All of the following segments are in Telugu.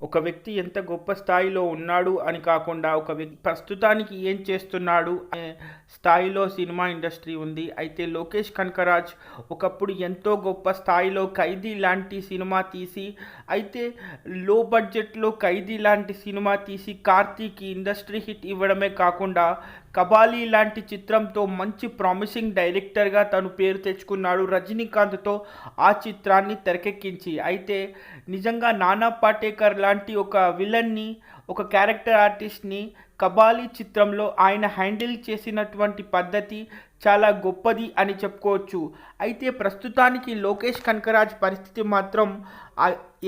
ఒక వ్యక్తి ఎంత గొప్ప స్థాయిలో ఉన్నాడు అని కాకుండా ఒక వ్యక్తి ప్రస్తుతానికి ఏం చేస్తున్నాడు అనే స్థాయిలో సినిమా ఇండస్ట్రీ ఉంది. అయితే లోకేష్ కనకరాజ్ ఒకప్పుడు ఎంతో గొప్ప స్థాయిలో ఖైదీ లాంటి సినిమా తీసి, అయితే లో బడ్జెట్లో ఖైదీ లాంటి సినిమా తీసి కార్తీకి ఇండస్ట్రీ హిట్ ఇవ్వడమే కాకుండా కబాలీ లాంటి చిత్రంతో మంచి ప్రామిసింగ్ డైరెక్టర్గా తను పేరు తెచ్చుకున్నాడు రజనీకాంత్తో ఆ చిత్రాన్ని తెరకెక్కించి. అయితే నిజంగా నానా పాటేకర్ లాంటి ఒక విలన్ని, ఒక క్యారెక్టర్ ఆర్టిస్ట్ని కబాలీ చిత్రంలో ఆయన హ్యాండిల్ చేసినటువంటి పద్ధతి చాలా గొప్పది అని చెప్పుకోవచ్చు. అయితే ప్రస్తుతానికి లోకేష్ కనకరాజ్ పరిస్థితి మాత్రం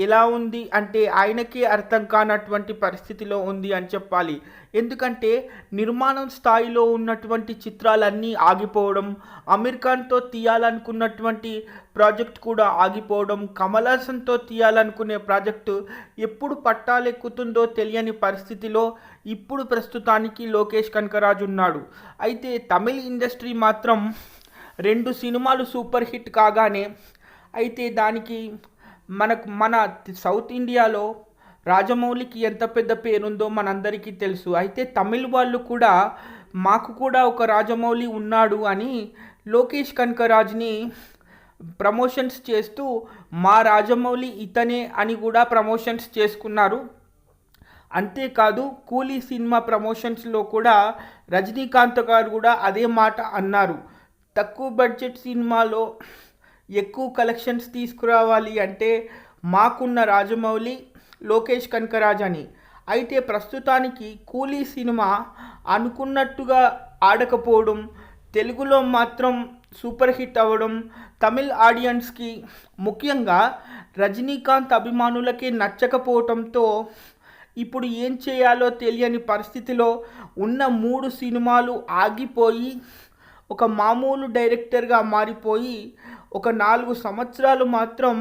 ఎలా ఉంది అంటే ఆయనకే అర్థం కానటువంటి పరిస్థితిలో ఉంది అని చెప్పాలి. ఎందుకంటే నిర్మాణం స్థాయిలో ఉన్నటువంటి చిత్రాలన్నీ ఆగిపోవడం, అమీర్ ఖాన్తో తీయాలనుకున్నటువంటి ప్రాజెక్ట్ కూడా ఆగిపోవడం, కమల్ హాసన్తో తీయాలనుకునే ప్రాజెక్టు ఎప్పుడు పట్టాలెక్కుతుందో తెలియని పరిస్థితిలో ఇప్పుడు ప్రస్తుతానికి లోకేష్ కనకరాజ్ ఉన్నాడు. అయితే తమిళ ఇండస్ట్రీ మాత్రం 2 సినిమాలు సూపర్ హిట్ కాగానే, అయితే దానికి మన సౌత్ ఇండియాలో రాజమౌళికి ఎంత పెద్ద పేరుందో మనందరికీ తెలుసు. అయితే తమిళ్ వాళ్ళు కూడా మాకు కూడా ఒక రాజమౌళి ఉన్నాడు అని లోకేష్ కనకరాజ్ని ప్రమోషన్స్ చేస్తూ మా రాజమౌళి ఇతనే అని కూడా ప్రమోషన్స్ చేసుకున్నారు. అంతేకాదు కూలీ సినిమా ప్రమోషన్స్లో కూడా రజనీకాంత్ గారు కూడా అదే మాట అన్నారు. తక్కువ బడ్జెట్ సినిమాలో ఎక్కువ కలెక్షన్స్ తీసుకురావాలి అంటే మాకున్న రాజమౌళి లోకేష్ కనకరాజ్ అని. అయితే ప్రస్తుతానికి కూలీ సినిమా అనుకున్నట్టుగా ఆడకపోవడం, తెలుగులో మాత్రం సూపర్ హిట్ అవ్వడం, తమిళ్ ఆడియన్స్కి ముఖ్యంగా రజనీకాంత్ అభిమానులకే నచ్చకపోవడంతో ఇప్పుడు ఏం చేయాలో తెలియని పరిస్థితిలో ఉన్న 3 సినిమాలు ఆగిపోయి ఒక మామూలు డైరెక్టర్గా మారిపోయి ఒక 4 సంవత్సరాలు మాత్రం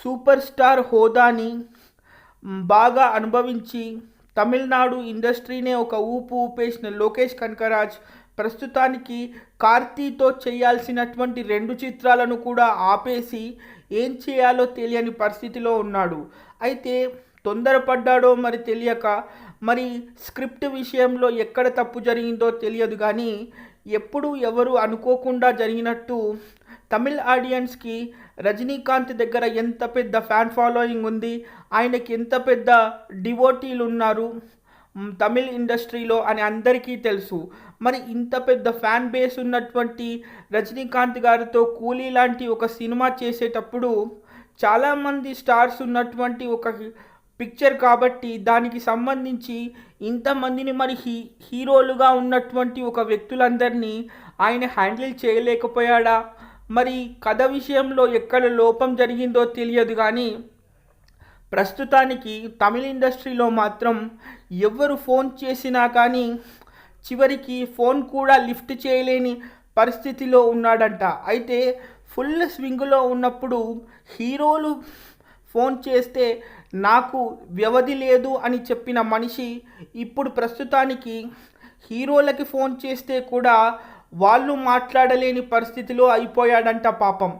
సూపర్ స్టార్ హోదాని బాగా అనుభవించి తమిళనాడు ఇండస్ట్రీనే ఒక ఊపు ఊపేసిన లోకేష్ కనకరాజ్ ప్రస్తుతానికి కార్తీతో చేయాల్సినటువంటి 2 చిత్రాలను కూడా ఆపేసి ఏం చేయాలో తెలియని పరిస్థితిలో ఉన్నాడు. అయితే తొందరపడ్డాడో మరి తెలియక, మరి స్క్రిప్ట్ విషయంలో ఎక్కడ తప్పు జరిగిందో తెలియదు కానీ ఎప్పుడు ఎవరు అనుకోకుండా జరిగినట్టు తమిళ్ ఆడియన్స్కి రజనీకాంత్ దగ్గర ఎంత పెద్ద ఫ్యాన్ ఫాలోయింగ్ ఉంది, ఆయనకి ఎంత పెద్ద డివోటీలు ఉన్నారు తమిళ్ ఇండస్ట్రీలో అని అందరికీ తెలుసు. మరి ఇంత పెద్ద ఫ్యాన్ బేస్ ఉన్నటువంటి రజనీకాంత్ గారితో కూలీ లాంటి ఒక సినిమా చేసేటప్పుడు చాలామంది స్టార్స్ ఉన్నటువంటి ఒక పిక్చర్ కాబట్టి దానికి సంబంధించి ఇంతమందిని మరి హీరోలుగా ఉన్నటువంటి ఒక వ్యక్తులందరినీ ఆయన హ్యాండిల్ చేయలేకపోయాడా? మరి కథ విషయంలో ఎక్కడ లోపం జరిగిందో తెలియదు కానీ ప్రస్తుతానికి తమిళ ఇండస్ట్రీలో మాత్రం ఎవరు ఫోన్ చేసినా కానీ చివరికి ఫోన్ కూడా లిఫ్ట్ చేయలేని పరిస్థితిలో ఉన్నాడంట. అయితే ఫుల్ స్వింగ్లో ఉన్నప్పుడు హీరోలు ఫోన్ చేస్తే నాకు వ్యవధి లేదు అని చెప్పిన మనిషి ఇప్పుడు ప్రస్తుతానికి హీరోలకి ఫోన్ చేస్తే కూడా వాళ్ళు మాట్లాడలేని పరిస్థితిలో అయిపోయాడంట పాపం.